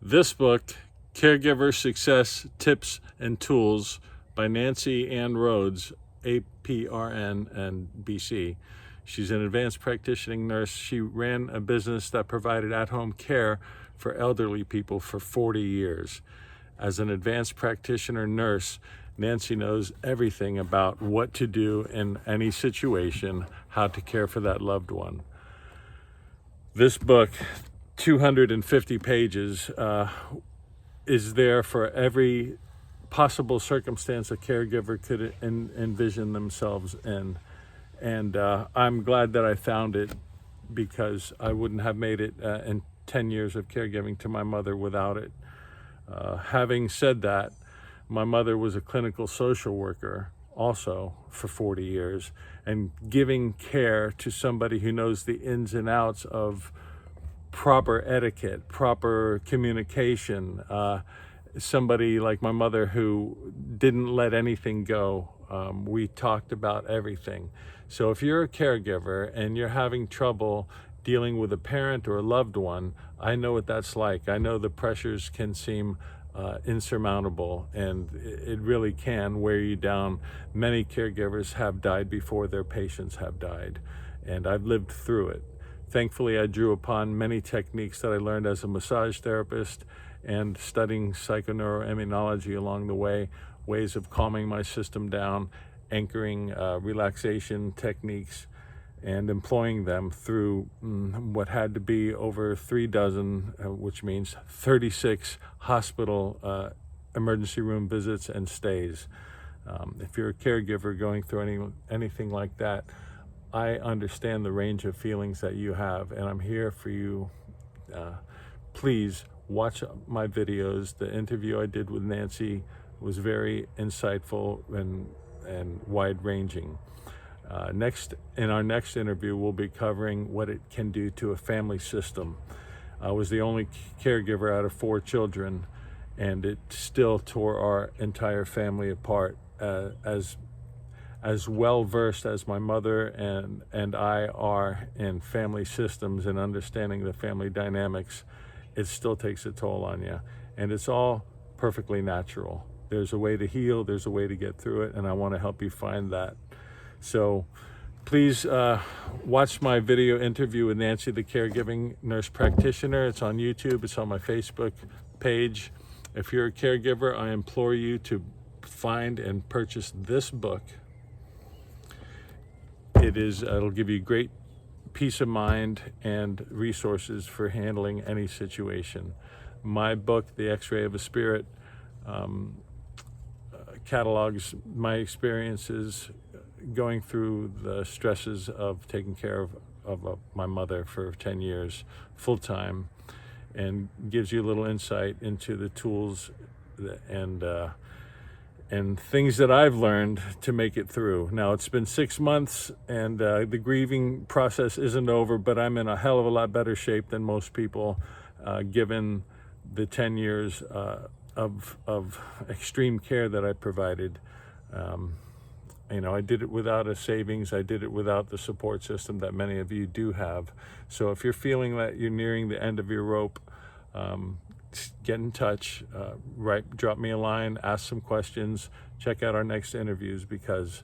This book, Caregiver Success Tips and Tools by Nancy Ann Rhodes, APRN and BC. She's an advanced practicing nurse. She ran a business that provided at-home care for elderly people for 40 years. As an advanced practitioner nurse, Nancy knows everything about what to do in any situation, how to care for that loved one. This book, 250 pages, is there for every possible circumstance a caregiver could envision themselves in. And I'm glad that I found it, because I wouldn't have made it in 10 years of caregiving to my mother without it. Having said that, my mother was a clinical social worker also for 40 years, and giving care to somebody who knows the ins and outs of proper etiquette, proper communication, somebody like my mother who didn't let anything go. We talked about everything. So if you're a caregiver and you're having trouble dealing with a parent or a loved one, I know what that's like. I know the pressures can seem insurmountable, and it really can wear you down. Many caregivers have died before their patients have died, and I've lived through it. Thankfully, I drew upon many techniques that I learned as a massage therapist and studying psychoneuroimmunology along the way, ways of calming my system down, anchoring relaxation techniques, and employing them through what had to be over 3 dozen, which means 36 hospital emergency room visits and stays. If you're a caregiver going through anything like that, I understand the range of feelings that you have, and I'm here for you. Please watch my videos. The interview I did with Nancy was very insightful and wide-ranging. In our next interview, we'll be covering what it can do to a family system. I was the only caregiver out of 4 children, and it still tore our entire family apart. As well-versed as my mother and I are in family systems and understanding the family dynamics, it still takes a toll on you. And it's all perfectly natural. There's a way to heal, there's a way to get through it, and I want to help you find that. So please watch my video interview with Nancy, the caregiving nurse practitioner. It's on YouTube, it's on my Facebook page. If you're a caregiver, I implore you to find and purchase this book. It'll give you great peace of mind and resources for handling any situation. My book, The X-Ray of a Spirit, catalogs my experiences going through the stresses of taking care of my mother for 10 years full-time, and gives you a little insight into the tools and things that I've learned to make it through. Now, it's been 6 months, and the grieving process isn't over, but I'm in a hell of a lot better shape than most people, given the 10 years of extreme care that I provided. I did it without a savings. I did it without the support system that many of you do have. So if you're feeling that you're nearing the end of your rope, get in touch, drop me a line, ask some questions, check out our next interviews, because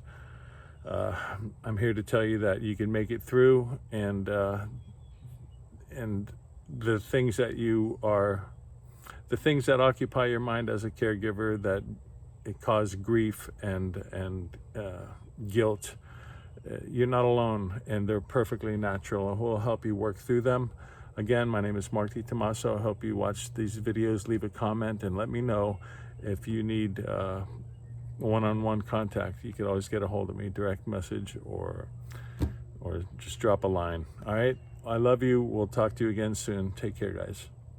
I'm here to tell you that you can make it through, and the things that occupy your mind as a caregiver that it cause grief and guilt, you're not alone, and they're perfectly natural, and we'll help you work through them. Again, my name is Mark Tommaso. I hope you watch these videos, leave a comment, and let me know if you need one-on-one contact. You could always get a hold of me, direct message, or just drop a line. All right? I love you. We'll talk to you again soon. Take care, guys.